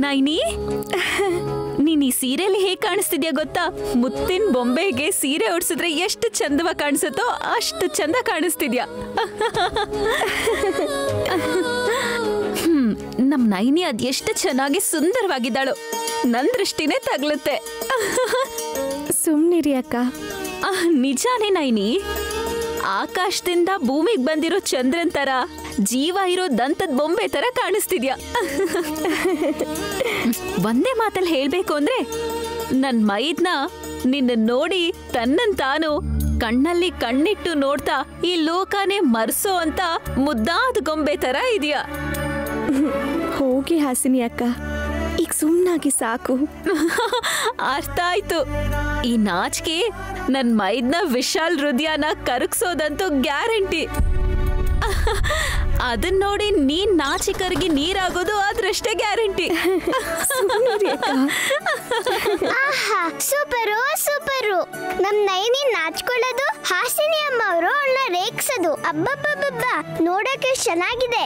ನೈನಿ, ನೀನ್ ಈ ಸೀರೆಯಲ್ಲಿ ಹೇಗೆ ಕಾಣಿಸ್ತಿದ್ಯಾ ಗೊತ್ತಾ? ಮುತ್ತಿನ ಬೊಂಬೆಗೆ ಸೀರೆ ಉಡ್ಸಿದ್ರೆ ಎಷ್ಟು ಚಂದವಾಗಿ ಕಾಣಿಸುತ್ತೋ ಅಷ್ಟು ಚಂದ ಕಾಣಿಸ್ತಿದ್ಯಾ. ನಮ್ ನೈನಿ ಅದ್ ಎಷ್ಟು ಚೆನ್ನಾಗಿ ಸುಂದರವಾಗಿದ್ದಾಳು. ನನ್ ದೃಷ್ಟಿನೇ ತಗ್ಲುತ್ತೆ. ಸುಮ್ನಿರಿ ಅಕ್ಕ. ನಿಜಾನೇ ನೈನಿ. ಆಕಾಶದಿಂದ ಭೂಮಿಗೆ ಬಂದಿರೋ ಚಂದ್ರನ್ ತರ, ಜೀವ ಇರೋ ದಂತದ ಬೊಂಬೆ ತರ ಕಾಣಿಸ್ತಿದ್ಯಾ. ಒಂದೇ ಮಾತಲ್ಲಿ ಹೇಳ್ಬೇಕು ಅಂದ್ರೆ, ನನ್ ಮೈದ್ನ ನಿನ್ನ ನೋಡಿ ತನ್ನನ್ ತಾನು ಕಣ್ಣಲ್ಲಿ ಕಣ್ಣಿಟ್ಟು ನೋಡ್ತಾ ಈ ಲೋಕನೇ ಮರ್ಸೋ ಅಂತ ಮುದ್ದಾದ ಗೊಂಬೆ ತರ ಇದೆಯಾ. ಹೋಗಿ ಹಾಸಿನಿ ಅಕ್ಕ, ಈಗ ಸುಮ್ನಾಗಿ ಸಾಕು. ಅರ್ಥ ಆಯ್ತು. ಈ ನಾಚಿಕೆ ನನ್ ಮೈದ್ನ ವಿಶಾಲ್ ಹೃದಯನ ಕರಗಿಸೋದಂತೂ ಗ್ಯಾರಂಟಿ. ಅದನ್ನ ನೋಡಿ ನೀನ್ ನಾಚಿಕರಿಗೆ ನೀರಾಗೋದು ಅದ್ರಷ್ಟೇ ಗ್ಯಾರಂಟಿ. Super super. ನಮ್ ನೈನಿ ನಾಚ್ಕೊಳ್ಳೋದು, ಹಾಸಿನಿ ಅಮ್ಮ ಅವರು ಅವಳನ್ನ ರೇಗ್ಸೋದು. ಅಬ್ಬಬ್ಬಬ್ಬ, ನೋಡಕ್ಕೆ ಚೆನ್ನಾಗಿದೆ.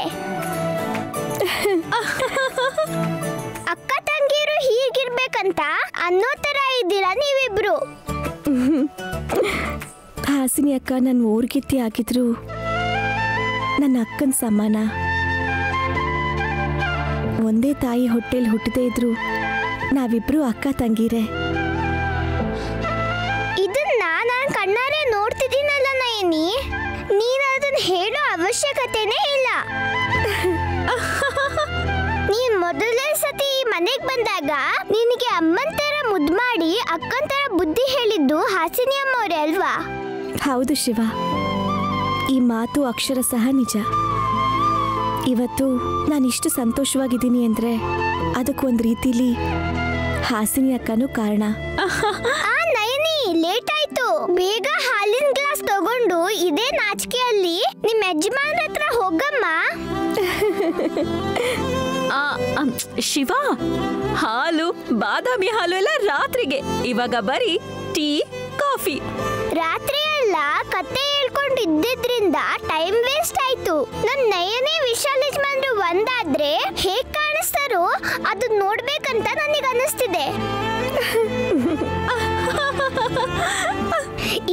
ಅಕ್ಕ ತಂಗಿರು ಹೀಗಿರ್ಬೇಕಂತ ಅನ್ನೋ ತರ ಇದ್ದೀರಾ ನೀವಿಬ್ರು. ಹಾಸಿನಿ ಅಕ್ಕ ನನ್ನ ಊರ್ಗಿತ್ತಿ ಆಗಿದ್ರು ನನ್ನ ಅಕ್ಕನ ಸಮಾನ. ಒಂದೇ ತಾಯಿ ಹೊಟ್ಟೆಲ್ ಹುಟ್ಟದೇ ಇದ್ರು ನಾವಿಬ್ರು ಅಕ್ಕ ತಂಗಿರೇ. ಇದನ್ನ ನಾನು ಕಣ್ಣಾರೆ ನೋಡ್ತಿದ್ದೀನಲ್ಲ ನಯನಿ, ನೀನು ಅದನ್ನ ಹೇಳೋ ಅವಶ್ಯಕತೆನೇ ಇಲ್ಲ. ನೀನ್ ಮೊದಲನೇ ಸತಿ ಮನೆಗ್ ಬಂದಾಗ ನಿನಗೆ ಅಮ್ಮನ್ ತರ ಮುದ್ದು ಮಾಡಿ ಅಕ್ಕನ್ ತರ ಬುದ್ಧಿ ಹೇಳಿದ್ದು ಹಾಸಿನಿ ಅಮ್ಮ ಅವರೇ ಅಲ್ವಾ? ಹೌದು ಶಿವ, ಈ ಮಾತು ಅಕ್ಷರ ಸಹ ನಿಜ. ಇವತ್ತು ನಾನಿಷ್ಟು ಸಂತೋಷವಾಗಿದ್ದೀನಿ ಅಂದ್ರೆ ಅದಕ್ಕೊಂದು ರೀತಿಲಿ ಹಾಸಿನಿ ಅಕ್ಕನೂ ಕಾರಣ. ನಯನಿ, ಲೇಟ್ ಆಯ್ತು. ಬೇಗ ಹಾಲಿನ ಗ್ಲಾಸ್ ತಗೊಂಡು ಇದೇ ನಾಚಿಕೆಯಲ್ಲಿ ನಿಮ್ಮ ಯಜಮಾನ್ರ ಹತ್ರ ಹೋಗಮ್ಮ. ಶಿವ, ಹಾಲು, ಬಾದಾಮಿ ಹಾಲು ಎಲ್ಲ ರಾತ್ರಿಗೆ. ಇವಾಗ ಬರೀ ಟೀ, ಕಾಫಿ. ರಾತ್ರಿ ಎಲ್ಲ ಕತೆ ಹೇಳ್ಕೊಂಡು ಇದ್ದಿದ್ರಿಂದ ಟೈಮ್ ವೇಸ್ಟ್ ಆಯ್ತು. ನನ್ ನಯನೇ ವಿಶಾಲ್ ಯಜಮಾನ್ರು ಒಂದಾದ್ರೆ ಹೇಗ್ ಕಾಣಿಸ್ತಾರೋ ಅದು ನೋಡ್ಬೇಕಂತ ನನಗೆ ಅನಿಸ್ತಿದೆ.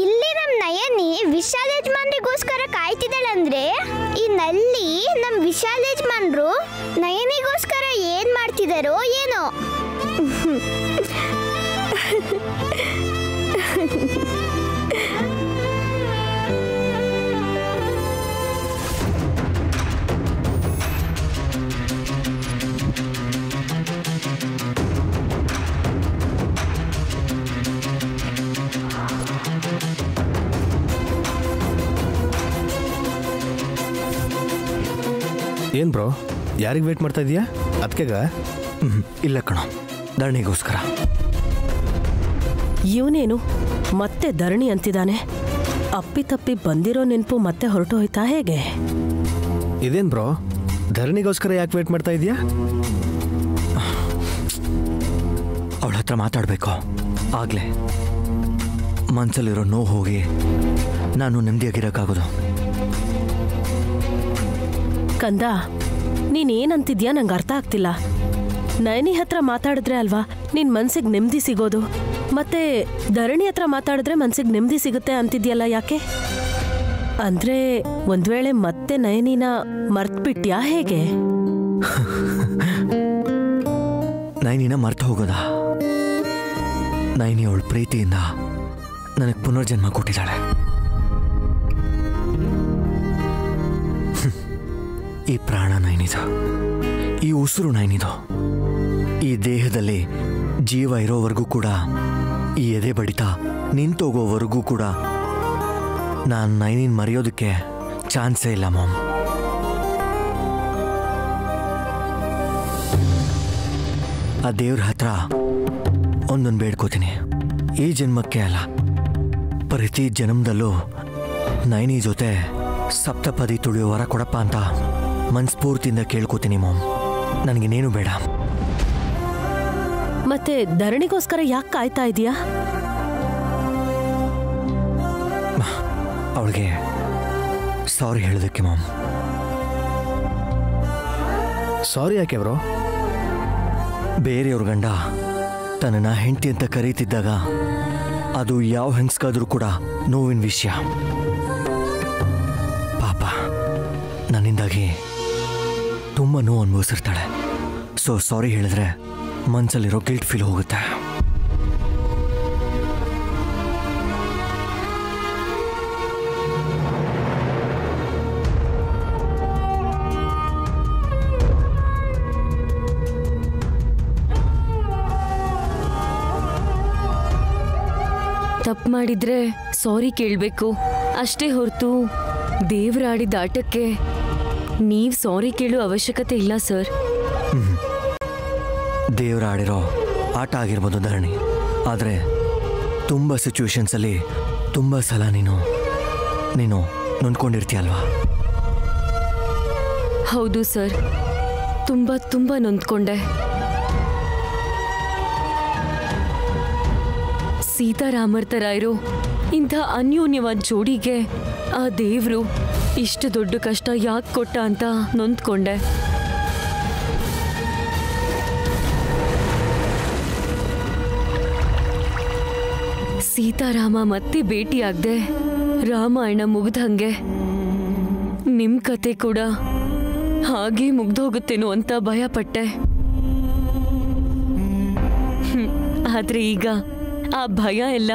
ಇಲ್ಲಿ ನಮ್ ನಯನಿ ವಿಶಾಲ್ ಯಜಮಾನ್ರಿಗೋಸ್ಕರ ಕಾಯ್ತಿದ್ದಾಳಂದ್ರೆ ಈ ನಲ್ಲಿ ನಮ್ ವಿಶಾಲ್ ಯಜಮಾನ್ರು ನಯನಿಗೋಸ್ಕರ ಏನ್ ಮಾಡ್ತಿದಾರೋ ಏನೋ. ಏನ್ ಬ್ರೋ, ಯಾರಿಗೆ ವೇಟ್ ಮಾಡ್ತಾ ಇದೀಯಾ? ಅದಕ್ಕೆಗ? ಇಲ್ಲ ಕಣೋ, ಧರಣಿಗೋಸ್ಕರ. ಇವನೇನು ಮತ್ತೆ ಧರಣಿ ಅಂತಿದ್ದಾನೆ? ಅಪ್ಪಿತಪ್ಪಿ ಬಂದಿರೋ ನೆನಪು ಮತ್ತೆ ಹೊರಟು ಹೋಯ್ತಾ ಹೇಗೆ? ಇದೇನ್ ಬ್ರೋ, ಧರಣಿಗೋಸ್ಕರ ಯಾಕೆ ವೇಟ್ ಮಾಡ್ತಾ ಇದೀಯಾ? ಅವಳ ಹತ್ರ ಮಾತಾಡಬೇಕು. ಆಗ್ಲೇ ಮನ್ಸಲ್ಲಿರೋ ನೋವು ಹೋಗಿ ನಾನು ನೆಮ್ಮದಿಯಾಗಿರೋಕ್ಕಾಗೋದು. ಕಂದ, ನೀನೇನಂತಿದ್ಯಾ ನಂಗೆ ಅರ್ಥ ಆಗ್ತಿಲ್ಲ. ನಯನಿ ಹತ್ರ ಮಾತಾಡಿದ್ರೆ ಅಲ್ವಾ ನಿನ್ ಮನ್ಸಿಗೆ ನೆಮ್ಮದಿ ಸಿಗೋದು, ಮತ್ತೆ ಧರಣಿ ಹತ್ರ ಮಾತಾಡಿದ್ರೆ ಮನ್ಸಿಗೆ ನೆಮ್ಮದಿ ಸಿಗುತ್ತೆ ಅಂತಿದ್ಯಲ್ಲ, ಯಾಕೆ? ಅಂದ್ರೆ ಒಂದ್ ವೇಳೆ ಮತ್ತೆ ನಯನಿನ ಮರ್ತ್ಬಿಟ್ಯಾ ಹೇಗೆ? ನಯನಿನ ಮರ್ತು ಹೋಗೋದಾ? ನಯನಿ ಅವಳ ಪ್ರೀತಿಯಿಂದ ನನಗೆ ಪುನರ್ಜನ್ಮ ಕೊಟ್ಟಿದ್ದಾಳೆ. ಈ ಪ್ರಾಣ ನಯನಿದು, ಈ ಉಸಿರು ನಯನಿದು. ಈ ದೇಹದಲ್ಲಿ ಜೀವ ಇರೋವರೆಗೂ ಕೂಡ, ಈ ಎದೆ ಬಡಿತ ನಿಂತೋಗೋವರೆಗೂ ಕೂಡ ನಾನು ನಯನಿನ ಮರೆಯೋದಕ್ಕೆ ಚಾನ್ಸೇ ಇಲ್ಲ ಮಾಮ್. ಆ ದೇವ್ರ ಹತ್ರ ಒಂದೊಂದು ಬೇಡ್ಕೋತೀನಿ. ಈ ಜನ್ಮಕ್ಕೆ ಅಲ್ಲ, ಪ್ರತಿ ಜನ್ಮದಲ್ಲೂ ನಯನಿ ಜೊತೆ ಸಪ್ತಪದಿ ತುಳಿಯೋ ವರ ಕೊಡಪ್ಪ ಅಂತ ಮನಸ್ಫೂರ್ತಿಯಿಂದ ಕೇಳ್ಕೋತೀನಿ ಮಾಮ್. ನನಗಿನ್ನೇನು ಬೇಡ. ಮತ್ತೆ ಧರಣಿಗೋಸ್ಕರ ಯಾಕೆ ಕಾಯ್ತಾ ಇದೀಯಾ? ಅವಳಿಗೆ ಸಾರಿ ಹೇಳೋದಕ್ಕೆ ಮಾಮ್. ಸಾರಿ ಯಾಕೆ ಬ್ರೋ? ಬೇರೆಯವ್ರ ಗಂಡ ತನ್ನನ್ನ ಹೆಂಡತಿ ಅಂತ ಕರೀತಿದ್ದಾಗ ಅದು ಯಾವ ಹೆಂಗಸ್ಗಾದ್ರೂ ಕೂಡ ನೋವಿನ ವಿಷಯ. ಪಾಪ ನನ್ನಿಂದಾಗಿ ತುಂಬ ನೋವು ಅನುಭವಿಸಿರ್ತಾಳೆ. ಸೊ ಸಾರಿ ಹೇಳಿದ್ರೆ ಮನಸ್ಸಲ್ಲಿರೋ ಗಿಲ್ಟ್ ಫೀಲ್ ಹೋಗುತ್ತೆ. ತಪ್ಪು ಮಾಡಿದ್ರೆ ಸಾರಿ ಕೇಳಬೇಕು ಅಷ್ಟೇ ಹೊರತು ದೇವ್ರ ಆಡಿದ ಆಟಕ್ಕೆ ನೀವು ಸಾರಿ ಕೇಳೋ ಅವಶ್ಯಕತೆ ಇಲ್ಲ ಸರ್. ದೇವ್ರ ಆಡಿರೋ ಆಟ ಆಗಿರ್ಬೋದು ಧರಣಿ, ಆದರೆ ತುಂಬ ಸಿಚುವೇಶನ್ಸಲ್ಲಿ ತುಂಬ ಸಲ ನೀನು ನೊಂದ್ಕೊಂಡಿರ್ತೀಯಲ್ವಾ? ಹೌದು ಸರ್, ತುಂಬ ನೊಂದ್ಕೊಂಡೆ. ಸೀತಾರಾಮರ್ ಥರ ಇರೋ ಇಂಥ ಅನ್ಯೋನ್ಯವಾದ ಜೋಡಿಗೆ ಆ ದೇವ್ರು ಇಷ್ಟು ದೊಡ್ಡ ಕಷ್ಟ ಯಾಕೆ ಕೊಟ್ಟ ಅಂತ ನೊಂದ್ಕೊಂಡೆ. ಸೀತಾರಾಮ ಮತ್ತೆ ಭೇಟಿಯಾಗ್ದೆ ರಾಮಾಯಣ ಮುಗ್ದಂಗೆ ನಿಮ್ ಕತೆ ಕೂಡ ಹಾಗೆ ಮುಗ್ದೋಗುತ್ತೇನೋ ಅಂತ ಭಯಪಟ್ಟೆ. ಆದ್ರೆ ಈಗ ಆ ಭಯ ಎಲ್ಲ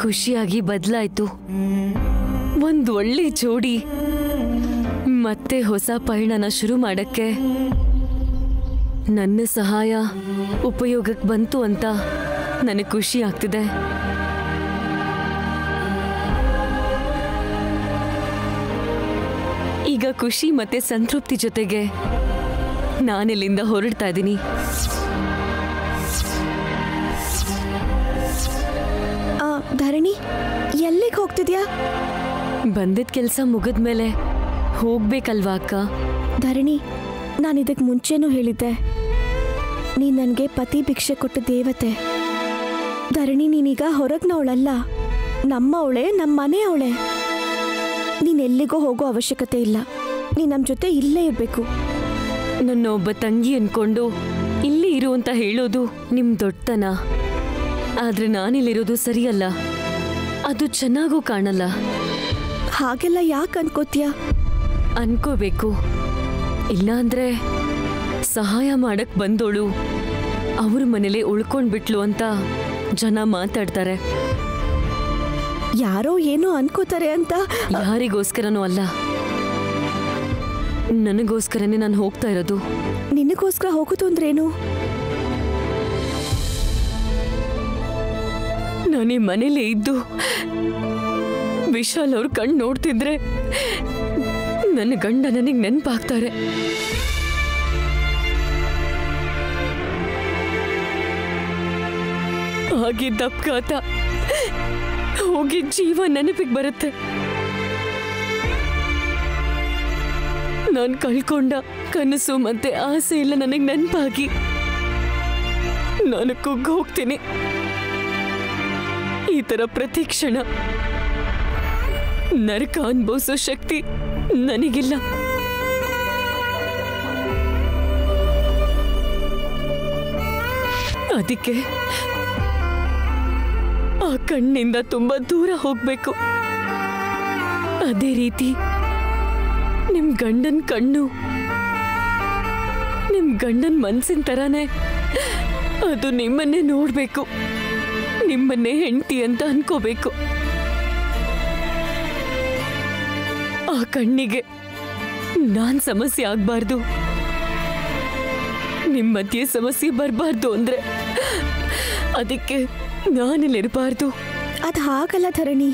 ಖುಷಿಯಾಗಿ ಬದಲಾಯ್ತು. ಒಂದ್ ಒಳ್ಳೆ ಜೋಡಿ ಮತ್ತೆ ಹೊಸ ಪಯಣನ ಶುರು ಮಾಡಕ್ಕೆ ನನ್ನ ಸಹಾಯ ಉಪಯೋಗಕ್ಕೆ ಬಂತು ಅಂತ ನನಗೆ ಖುಷಿ ಆಗ್ತಿದೆ. ಈಗ ಖುಷಿ ಮತ್ತೆ ಸಂತೃಪ್ತಿ ಜೊತೆಗೆ ನಾನಿಲ್ಲಿಂದ ಹೊರಡ್ತಾ ಇದ್ದೀನಿ. ಧರಣಿ, ಎಲ್ಲಿಗೆ ಹೋಗ್ತಿದ್ಯಾ? ಬಂದಿದ್ದ ಕೆಲಸ ಮುಗಿದ್ಮೇಲೆ ಹೋಗ್ಬೇಕಲ್ವಾ ಅಕ್ಕ? ಧರಣಿ, ನಾನು ಇದಕ್ಕೆ ಮುಂಚೆನೂ ಹೇಳಿದ್ದೆ, ನೀನು ನನಗೆ ಪತಿ ಭಿಕ್ಷೆ ಕೊಟ್ಟ ದೇವತೆ. ಧರಣಿ, ನೀನೀಗ ಹೊರಗ್ನವಳಲ್ಲ, ನಮ್ಮವಳೆ, ನಮ್ಮ ಮನೆಯವಳೆ. ನೀನೆಲ್ಲಿಗೋ ಹೋಗೋ ಅವಶ್ಯಕತೆ ಇಲ್ಲ. ನೀನು ನಮ್ಮ ಜೊತೆ ಇಲ್ಲೇ ಇರಬೇಕು. ನನ್ನ ಒಬ್ಬ ತಂಗಿ ಅನ್ಕೊಂಡು ಇಲ್ಲಿ ಇರು ಅಂತ ಹೇಳೋದು ನಿಮ್ ದೊಡ್ಡತನ. ಆದ್ರೆ ನಾನಿಲ್ಲಿರೋದು ಸರಿಯಲ್ಲ, ಅದು ಚೆನ್ನಾಗೂ ಕಾಣಲ್ಲ. ಹಾಗೆಲ್ಲ ಯಾಕೆ ಅನ್ಕೋತೀಯ? ಅನ್ಕೋಬೇಕು, ಇಲ್ಲಾಂದ್ರೆ ಸಹಾಯ ಮಾಡಕ್ ಬಂದೋಳು ಅವ್ರ ಮನೇಲಿ ಉಳ್ಕೊಂಡ್ಬಿಟ್ಲು ಅಂತ ಜನ ಮಾತಾಡ್ತಾರೆ. ಯಾರೋ ಏನೋ ಅನ್ಕೋತಾರೆ ಅಂತ. ಯಾರಿಗೋಸ್ಕರನೂ ಅಲ್ಲ, ನನಗೋಸ್ಕರನೇ ನಾನು ಹೋಗ್ತಾ ಇರೋದು. ನಿನಗೋಸ್ಕರ ಹೋಗೋದು ಅಂದ್ರೇನು? ನಾನೇ ಮನೇಲೇ ಇದ್ದು ವಿಶಾಲ್ ಅವ್ರ ಕಣ್ಣು ನೋಡ್ತಿದ್ರೆ ನನ್ನ ಗಂಡ ನನಗೆ ನೆನಪಾಗ್ತಾರೆ. ಆಗಿದ್ದ ಅಪಘಾತ ಹೋಗಿ ಜೀವ ನೆನಪಿಗೆ ಬರುತ್ತೆ. ನಾನು ಕಳ್ಕೊಂಡ ಕನಸು ಮತ್ತೆ ಆಸೆ ಎಲ್ಲ ನನಗೆ ನೆನಪಾಗಿ ನಾನು ಕುಗ್ಗಿ ಹೋಗ್ತೀನಿ. ಈ ತರ ಪ್ರತಿ ಕ್ಷಣ ನರಕ ಅನುಭವಿಸೋ ಶಕ್ತಿ ನನಗಿಲ್ಲ. ಅದಕ್ಕೆ ಆ ಕಣ್ಣಿಂದ ತುಂಬಾ ದೂರ ಹೋಗ್ಬೇಕು. ಅದೇ ರೀತಿ ನಿಮ್ ಗಂಡನ್ ಕಣ್ಣು ನಿಮ್ ಗಂಡನ್ ಮನ್ಸಿನ ತರಾನೇ ಅದು ನಿಮ್ಮನ್ನೇ ನೋಡ್ಬೇಕು, ನಿಮ್ಮನ್ನೇ ಹೆಂಡತಿ ಅಂತ ಅನ್ಕೋಬೇಕು. ಆ ಕಣ್ಣಿಗೆ ನಾನ್ ಸಮಸ್ಯೆ ಆಗ್ಬಾರ್ದು, ನಿಮ್ಮ ಮಧ್ಯೆ ಸಮಸ್ಯೆ ಬರಬಾರ್ದು ಅಂದ್ರೆ ಅದಕ್ಕೆ ನಾನಿಲ್ಲಿರಬಾರ್ದು. ಅದು ಹಾಗಲ್ಲ ಧರಣಿ.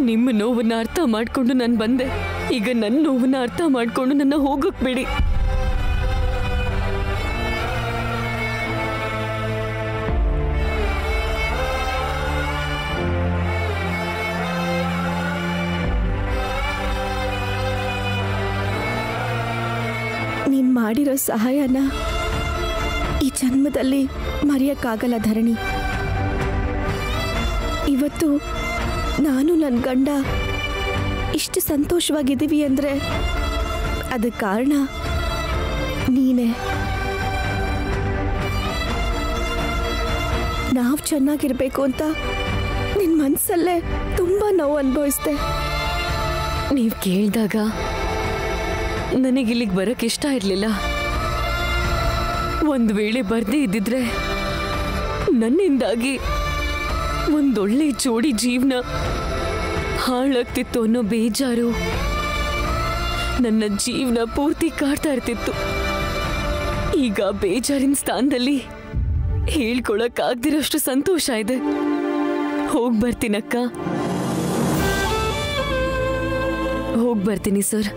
ನಿಮ್ಮ ನೋವನ್ನ ಅರ್ಥ ಮಾಡ್ಕೊಂಡು ನಾನು ಬಂದೆ. ಈಗ ನನ್ನ ನೋವನ್ನ ಅರ್ಥ ಮಾಡ್ಕೊಂಡು ನನ್ನ ಹೋಗಕ್ ಬಿಡಿ. ನೀನ್ ಮಾಡಿರೋ ಸಹಾಯನ ಈ ಜನ್ಮದಲ್ಲಿ ಮರೆಯಕ್ಕಾಗಲ್ಲ ಧರಣಿ. ಇವತ್ತು ನಾನು ನನ್ನ ಗಂಡ ಇಷ್ಟು ಸಂತೋಷವಾಗಿದ್ದೀವಿ ಅಂದರೆ ಅದಕ್ಕೆ ಕಾರಣ ನೀನೇ. ನಾವು ಚೆನ್ನಾಗಿರ್ಬೇಕು ಅಂತ ನಿನ್ನ ಮನಸ್ಸಲ್ಲೇ ತುಂಬ ನೋವು ಅನುಭವಿಸ್ದೆ. ನೀವು ಕೇಳಿದಾಗ ನನಗಿಲ್ಲಿಗೆ ಬರಕ್ಕೆ ಇಷ್ಟ ಇರಲಿಲ್ಲ. ಒಂದು ವೇಳೆ ಬರ್ದೇ ಇದ್ದಿದ್ರೆ ನನ್ನಿಂದಾಗಿ ಒಂದೊಳ್ಳೆ ಜೋಡಿ ಜೀವನ ಹಾಳಾಗ್ತಿತ್ತು ಅನ್ನೋ ಬೇಜಾರು ನನ್ನ ಜೀವನ ಪೂರ್ತಿ ಕಾಡ್ತಾ ಇರ್ತಿತ್ತು. ಈಗ ಬೇಜಾರಿನ ಸ್ಥಾನದಲ್ಲಿ ಹೇಳ್ಕೊಳಕ್ಕಾಗ್ದಿರೋಷ್ಟು ಸಂತೋಷ ಇದೆ. ಹೋಗಿ ಬರ್ತೀನಕ್ಕ, ಹೋಗಿ ಬರ್ತೀನಿ ಸರ್.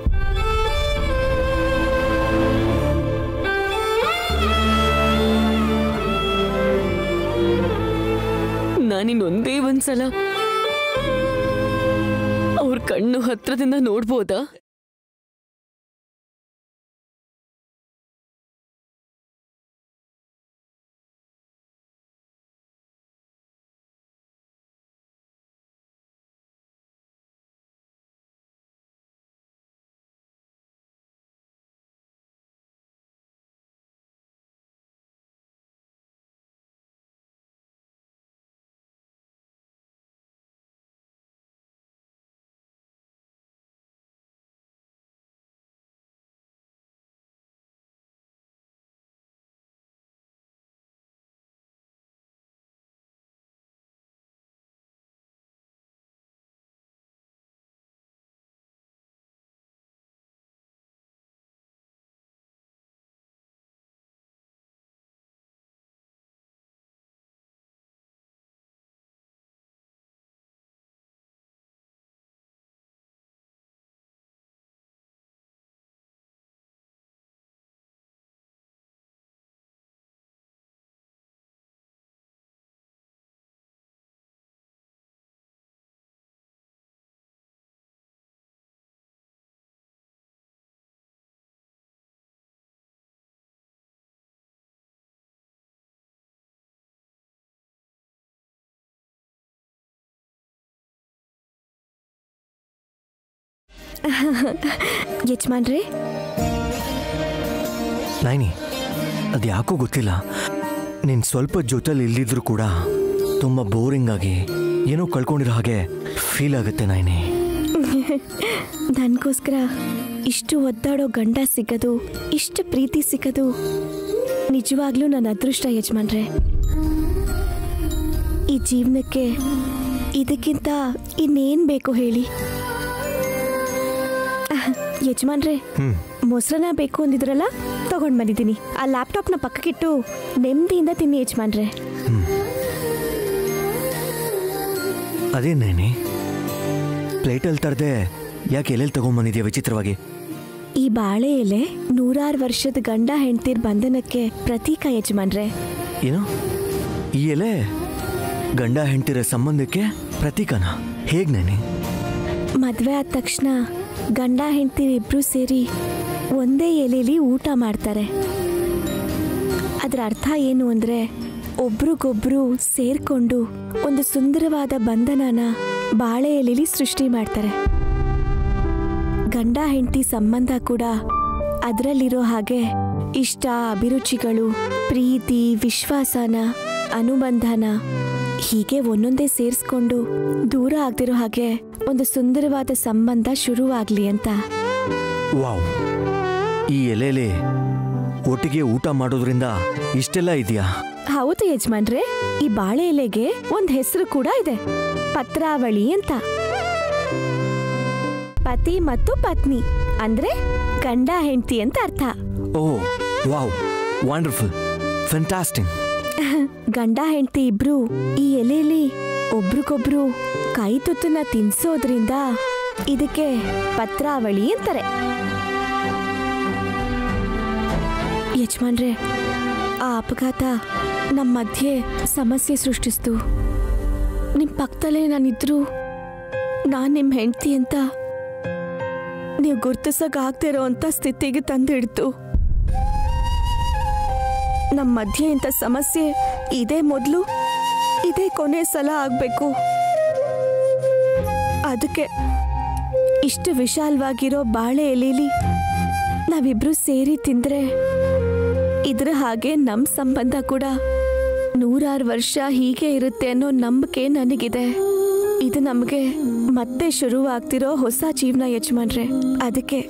ನಾನಿನ್ನೊಂದೇ ಒಂದ್ಸಲ ಅವ್ರ ಕಣ್ಣು ಹತ್ರದಿಂದ ನೋಡ್ಬೋದಾ? ಯಜಮಾನ್ರೆ, ನೈನಿ, ಅದು ಯಾಕೋ ಗೊತ್ತಿಲ್ಲ, ನೀನು ಸ್ವಲ್ಪ ಜೊತೆಲಿ ಇಲ್ದಿದ್ರು ಕೂಡ ತುಂಬ ಬೋರಿಂಗ್ ಆಗಿ ಏನೋ ಕಳ್ಕೊಂಡಿರೋ ಹಾಗೆ ಫೀಲ್ ಆಗುತ್ತೆ ನೈನಿ. ನನಗೋಸ್ಕರ ಇಷ್ಟು ಒದ್ದಾಡೋ ಗಂಡ ಸಿಗೋದು, ಇಷ್ಟು ಪ್ರೀತಿ ಸಿಗೋದು ನಿಜವಾಗ್ಲೂ ನನ್ನ ಅದೃಷ್ಟ ಯಜಮಾನ್ರೆ. ಈ ಜೀವನಕ್ಕೆ ಇದಕ್ಕಿಂತ ಇನ್ನೇನು ಬೇಕು ಹೇಳಿ? ಯಜಮಾನ್ರೆ, ಮೊಸರನ್ನ ಬೇಕು ಅಂದಿದ್ರಲ್ಲ, ತಗೊಂಡ್ ಬಂದಿದ್ದೀನಿ. ಆ ಲ್ಯಾಪ್ಟಾಪ್ನ ಪಕ್ಕಕ್ಕಿಟ್ಟು ನೆಮ್ಮದಿಯಿಂದ ತಿನ್ನಿ ಯಜಮಾನ್ರೆ. ಅದೇ ನೇನಿ, ಪ್ಲೇಟಲ್ಲಿ ತರದೆ ಯಾಕೆ ಎಲ್ಲೆಲ್ಲಿ ತಗೊಂಡ್ಬಂದಿದ್ಯಾ ವಿಚಿತ್ರವಾಗಿ? ಈ ಬಾಳೆ ಎಲೆ 100 ವರ್ಷದ ಗಂಡ ಹೆಂಡ್ತಿರ್ ಬಂಧನಕ್ಕೆ ಪ್ರತೀಕ ಯಜಮಾನ್ರೆ. ಏನು, ಈ ಎಲೆ ಗಂಡ ಹೆಂಡ್ತಿರ ಸಂಬಂಧಕ್ಕೆ ಪ್ರತೀಕನಾ? ಹೇಗ್ ನೇನಿ? ಮದ್ವೆ ಆದ ತಕ್ಷಣ ಗಂಡ ಹೆಂಡ್ತಿರಿಬ್ರು ಸೇರಿ ಒಂದೇ ಎಲೆಯಲ್ಲಿ ಊಟ ಮಾಡ್ತಾರೆ. ಅದರ ಅರ್ಥ ಏನು ಅಂದ್ರೆ, ಒಬ್ರಿಗೊಬ್ರು ಸೇರ್ಕೊಂಡು ಒಂದು ಸುಂದರವಾದ ಬಂಧನನ ಬಾಳೆ ಎಲೆಯಲ್ಲಿ ಸೃಷ್ಟಿ ಮಾಡ್ತಾರೆ. ಗಂಡ ಹೆಂಡತಿ ಸಂಬಂಧ ಕೂಡ ಅದರಲ್ಲಿರೋ ಹಾಗೆ ಇಷ್ಟ, ಅಭಿರುಚಿಗಳು, ಪ್ರೀತಿ, ವಿಶ್ವಾಸನ, ಅನುಬಂಧನ ಹೀಗೆ ಒಂದೊಂದೇ ಸೇರಿಸ್ಕೊಂಡು ದೂರ ಆಗದಿರೋ ಹಾಗೆ ಒಂದು ಸುಂದರವಾದ ಸಂಬಂಧ ಶುರುವಾಗ್ಲಿ ಅಂತ. ವಾವ್, ಈ ಎಲೆಯಲ್ಲಿ ಒಟ್ಟಿಗೆ ಊಟ ಮಾಡೋದ್ರಿಂದ ಇಷ್ಟೆಲ್ಲ ಇದೆಯಾ? ಹೌದು ಯಜಮಾನ್ರೆ, ಈ ಬಾಳೆ ಎಲೆಗೆ ಒಂದು ಹೆಸರು ಕೂಡ ಇದೆ, ಪತ್ರಾವಳಿ ಅಂತ. ಪತಿ ಮತ್ತು ಪತ್ನಿ ಅಂದ್ರೆ ಗಂಡ ಹೆಂಡತಿ ಅಂತ ಅರ್ಥ. ಓಹ್ ವಾವ್, ವಂಡರ್ಫುಲ್, ಫ್ಯಾಂಟಾಸ್ಟಿಕ್. ಗಂಡ ಹೆಂಡತಿ ಇಬ್ರು ಈ ಎಲೆಯಲ್ಲಿ ಒಬ್ರಿಗೊಬ್ರು ಕೈ ತುತ್ತನ್ನ ತಿನ್ಸೋದ್ರಿಂದ ಇದಕ್ಕೆ ಪತ್ರಾವಳಿ ಅಂತಾರೆ. ಯಜಮಾನ್ರೆ, ಆ ಅಪಘಾತ ನಮ್ಮ ಮಧ್ಯೆ ಸಮಸ್ಯೆ ಸೃಷ್ಟಿಸ್ತು. ನಿಮ್ಮ ಪಕ್ಕದಲ್ಲೇ ನಾನಿದ್ರು ನಾನು ನಿಮ್ಮ ಹೆಂಡತಿ ಅಂತ ನೀವು ಗುರ್ತಿಸೋಕ್ಕಾಗ್ತಿರೋ ಅಂತ ಸ್ಥಿತಿಗೆ ತಂದಿಡ್ತು. ನಮ್ಮ ಮಧ್ಯೆ ಇಂಥ ಸಮಸ್ಯೆ ಇದೇ ಮೊದಲು ಇದೇ ಕೊನೆ ಸಲ ಆಗ್ಬೇಕು. ಅದಕ್ಕೆ ಇಷ್ಟು ವಿಶಾಲವಾಗಿರೋ ಬಾಳೆ ಎಲೆಲಿ ನಾವಿಬ್ರು ಸೇರಿ ತಿಂದ್ರೆ ಇದ್ರ ಹಾಗೆ ನಮ್ಮ ಸಂಬಂಧ ಕೂಡ 100 ವರ್ಷ ಹೀಗೆ ಇರುತ್ತೆ ಅನ್ನೋ ನಂಬಿಕೆ ನನಗಿದೆ. ಇದು ನಮಗೆ ಮತ್ತೆ ಶುರುವಾಗ್ತಿರೋ ಹೊಸ ಜೀವನ ಯಜಮಾನ್ರೆ. ಅದಕ್ಕೆ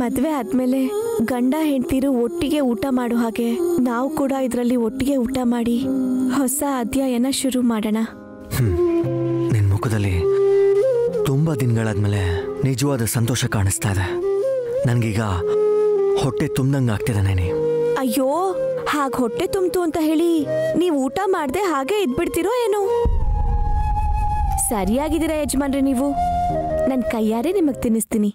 ಮದುವೆ ಆದ್ಮೇಲೆ ಗಂಡ ಹೆಂಡ್ತಿರು ಒಟ್ಟಿಗೆ ಊಟ ಮಾಡೋ ಹಾಗೆ ನಾವು ಕೂಡ ಇದರಲ್ಲಿ ಒಟ್ಟಿಗೆ ಊಟ ಮಾಡಿ ಹೊಸ ಅಧ್ಯಾಯನ ಶುರು ಮಾಡೋಣ. ನಿನ್ನ ಮುಖದಲ್ಲಿ ತುಂಬಾ ದಿನಗಳಾದ್ಮೇಲೆ ನಿಜವಾದ ಸಂತೋಷ ಕಾಣಿಸ್ತಾ ಇದೆ. ನನಗೀಗ ಹೊಟ್ಟೆ ತುಂಬ್ದಂಗೆ ಆಗ್ತಿದೆ ನೈನಿ. ಅಯ್ಯೋ, ಹಾಗೆ ಹೊಟ್ಟೆ ತುಂಬ್ತು ಅಂತ ಹೇಳಿ ನೀವು ಊಟ ಮಾಡದೆ ಹಾಗೆ ಇದ್ಬಿಡ್ತಿರೋ ಏನೋ? ಸರಿಯಾಗಿದ್ದೀರಾ ಯಜಮಾನ್ರೆ ನೀವು. ನನ್ನ ಕೈಯಾರೆ ನಿಮಗೆ ತಿನ್ನಿಸ್ತೀನಿ.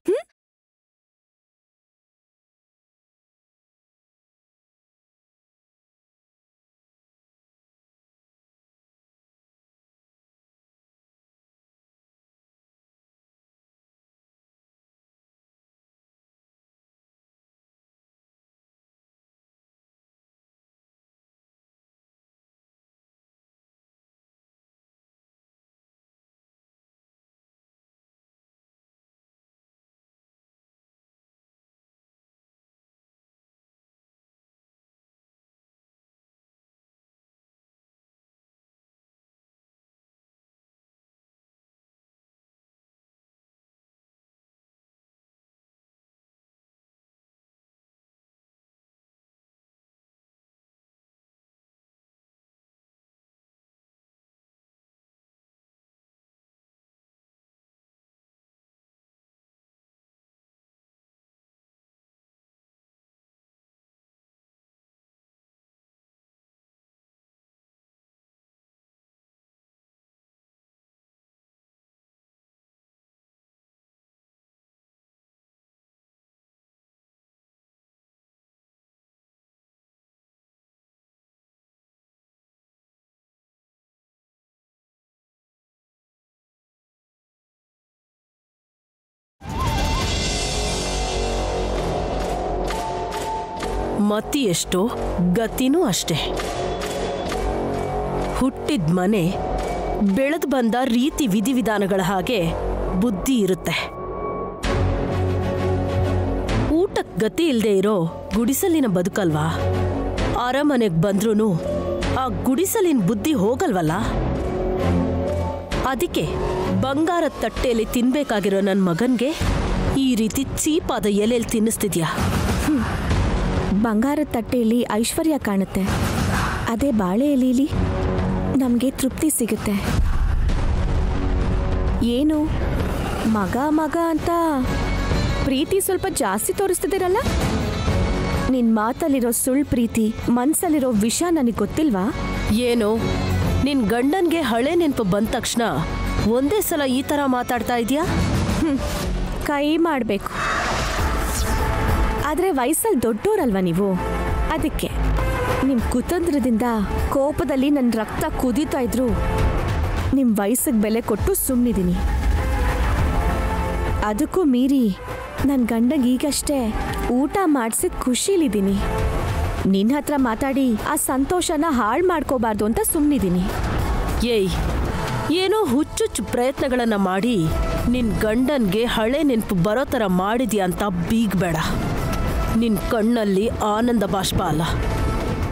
ಮತಿ ಎಷ್ಟೋ ಗತಿನೂ ಅಷ್ಟೇ. ಹುಟ್ಟಿದ ಮನೆ ಬೆಳೆದು ಬಂದ ರೀತಿ ವಿಧಿವಿಧಾನಗಳ ಹಾಗೆ ಬುದ್ಧಿ ಇರುತ್ತೆ. ಊಟಕ್ಕೆ ಗತಿ ಇಲ್ಲದೆ ಇರೋ ಗುಡಿಸಲಿನ ಬದುಕಲ್ವಾ? ಅರಮನೆಗೆ ಬಂದ್ರೂ ಆ ಗುಡಿಸಲಿನ ಬುದ್ಧಿ ಹೋಗಲ್ವಲ್ಲ? ಅದಕ್ಕೆ ಬಂಗಾರದ ತಟ್ಟೆಯಲ್ಲಿ ತಿನ್ಬೇಕಾಗಿರೋ ನನ್ನ ಮಗನ್ಗೆ ಈ ರೀತಿ ಚೀಪಾದ ಎಲೆಯಲ್ಲಿ ತಿನ್ನಿಸ್ತಿದ್ಯಾ? ಬಂಗಾರದ ತಟ್ಟೆಯಲ್ಲಿ ಐಶ್ವರ್ಯ ಕಾಣುತ್ತೆ, ಅದೇ ಬಾಳೆ ಎಲೆಯಲ್ಲಿ ನಮಗೆ ತೃಪ್ತಿ ಸಿಗುತ್ತೆ. ಏನು ಮಗ ಮಗ ಅಂತ ಪ್ರೀತಿ ಸ್ವಲ್ಪ ಜಾಸ್ತಿ ತೋರಿಸ್ತಿದ್ದೀರಲ್ಲ? ನಿನ್ನ ಮಾತಲ್ಲಿರೋ ಸುಳ್ಳು ಪ್ರೀತಿ, ಮನ್ಸಲ್ಲಿರೋ ವಿಷ ನನಗೆ ಗೊತ್ತಿಲ್ವಾ? ಏನು ನಿನ್ ಗಂಡನ್ಗೆ ಹಳೆ ನೆನಪು ಬಂದ ತಕ್ಷಣ ಒಂದೇ ಸಲ ಈ ಥರ ಮಾತಾಡ್ತಾ ಇದೆಯಾ? ಕೈ ಮಾಡಬೇಕು. ಆದರೆ ವಯಸ್ಸಲ್ಲಿ ದೊಡ್ಡೋರಲ್ವ ನೀವು, ಅದಕ್ಕೆ ನಿಮ್ಮ ಕುತಂತ್ರದಿಂದ ಕೋಪದಲ್ಲಿ ನನ್ನ ರಕ್ತ ಕುದೀತಾ ಇದ್ರು ನಿಮ್ಮ ವಯಸ್ಸಿಗೆ ಬೆಲೆ ಕೊಟ್ಟು ಸುಮ್ಮನಿದ್ದೀನಿ. ಅದಕ್ಕೂ ಮೀರಿ ನನ್ನ ಗಂಡಗೆ ಈಗಷ್ಟೇ ಊಟ ಮಾಡಿಸಿದ ಖುಷಿಲಿದ್ದೀನಿ. ನಿನ್ನ ಹತ್ರ ಮಾತಾಡಿ ಆ ಸಂತೋಷನ ಹಾಳು ಮಾಡ್ಕೋಬಾರ್ದು ಅಂತ ಸುಮ್ಮನಿದ್ದೀನಿ. ಏಯ್, ಏನೋ ಹುಚ್ಚುಚ್ಚು ಪ್ರಯತ್ನಗಳನ್ನು ಮಾಡಿ ನಿನ್ನ ಗಂಡನ್ಗೆ ಹಳೆ ನೆನಪು ಬರೋ ಥರ ಮಾಡಿದ್ಯಾ ಅಂತ ಬೀಗಬೇಡ. ನಿನ್ನ ಕಣ್ಣಲ್ಲಿ ಆನಂದ ಬಾಷ್ಪ ಅಲ್ಲ,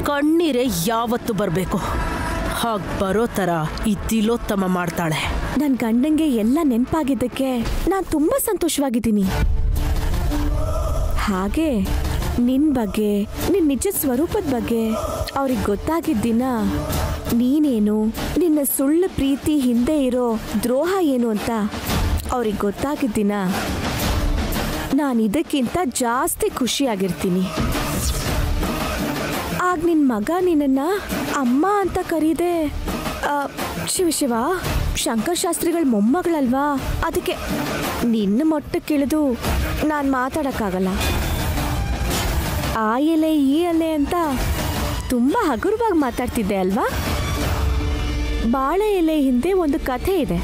ಕಣ್ಣೀರೇ ಯಾವತ್ತು ಬರಬೇಕು. ಹಾಗೆ ಬರೋ ಥರ ಈ ತಿಲೋತ್ತಮ ಮಾಡ್ತಾಳೆ. ನನ್ನ ಗಂಡಂಗೆ ಎಲ್ಲ ನೆನಪಾಗಿದ್ದಕ್ಕೆ ನಾನು ತುಂಬ ಸಂತೋಷವಾಗಿದ್ದೀನಿ. ಹಾಗೆ ನಿನ್ನ ಬಗ್ಗೆ, ನಿನ್ನ ನಿಜ ಸ್ವರೂಪದ ಬಗ್ಗೆ ಅವ್ರಿಗೆ ಗೊತ್ತಾಗಿದ್ದ ದಿನ ನೀನೇನು, ನಿನ್ನ ಸುಳ್ಳು ಪ್ರೀತಿ ಹಿಂದೆ ಇರೋ ದ್ರೋಹ ಏನು ಅಂತ ಅವ್ರಿಗೆ ಗೊತ್ತಾಗಿದ್ದ ದಿನ ನಾನು ಇದಕ್ಕಿಂತ ಜಾಸ್ತಿ ಖುಷಿಯಾಗಿರ್ತೀನಿ. ಆಗ ನಿನ್ನ ಮಗ ನಿನ್ನನ್ನು ಅಮ್ಮ ಅಂತ ಕರೀದೆ. ಶಿವ ಶಂಕರ್ ಶಾಸ್ತ್ರಿಗಳ ಮೊಮ್ಮಗಳಲ್ವಾ? ಅದಕ್ಕೆ ನಿನ್ನ ಮೊಟ್ಟಕ್ಕಿಳಿದು ನಾನು ಮಾತಾಡೋಕ್ಕಾಗಲ್ಲ. ಆ ಎಲೆ ಈ ಎಲೆ ಅಂತ ತುಂಬ ಹಗುರವಾಗಿ ಮಾತಾಡ್ತಿದ್ದೆ ಅಲ್ವಾ? ಬಾಳೆ ಎಲೆ ಹಿಂದೆ ಒಂದು ಕಥೆ ಇದೆ.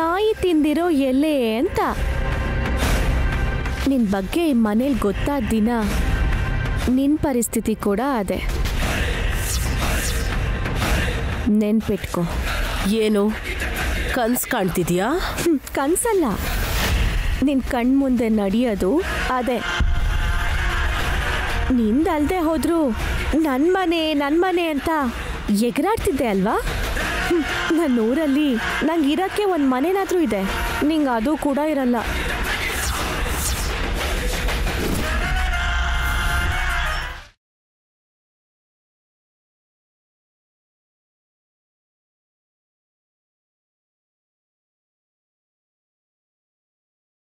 ನಾಯಿ ತಿಂದಿರೋ ಎಲೆ ಅಂತ. ನಿನ್ನ ಬಗ್ಗೆ ಈ ಮನೇಲಿ ಗೊತ್ತಾದ ದಿನ ನಿನ್ನ ಪರಿಸ್ಥಿತಿ ಕೂಡ ಅದೇ. ನೆನ್ಪಿಟ್ಕೋ. ಏನು ಕನ್ಸ್ ಕಾಣ್ತಿದ್ಯಾ? ಕನ್ಸಲ್ಲ, ನಿನ್ನ ಕಣ್ಮುಂದೆ ನಡೆಯೋದು ಅದೇ. ನಿಂದಲ್ದೆ ಹೋದ್ರು ನನ್ನ ಮನೆ ಅಂತ ಎಗರಾಡ್ತಿದ್ದೆ ಅಲ್ವಾ? ನನ್ನ ಊರಲ್ಲಿ ನಂಗೆ ಇರೋಕ್ಕೆ ಒಂದು ಮನೆನಾದ್ರೂ ಇದೆ, ನಿಂಗೆ ಅದು ಕೂಡ ಇರಲ್ಲ.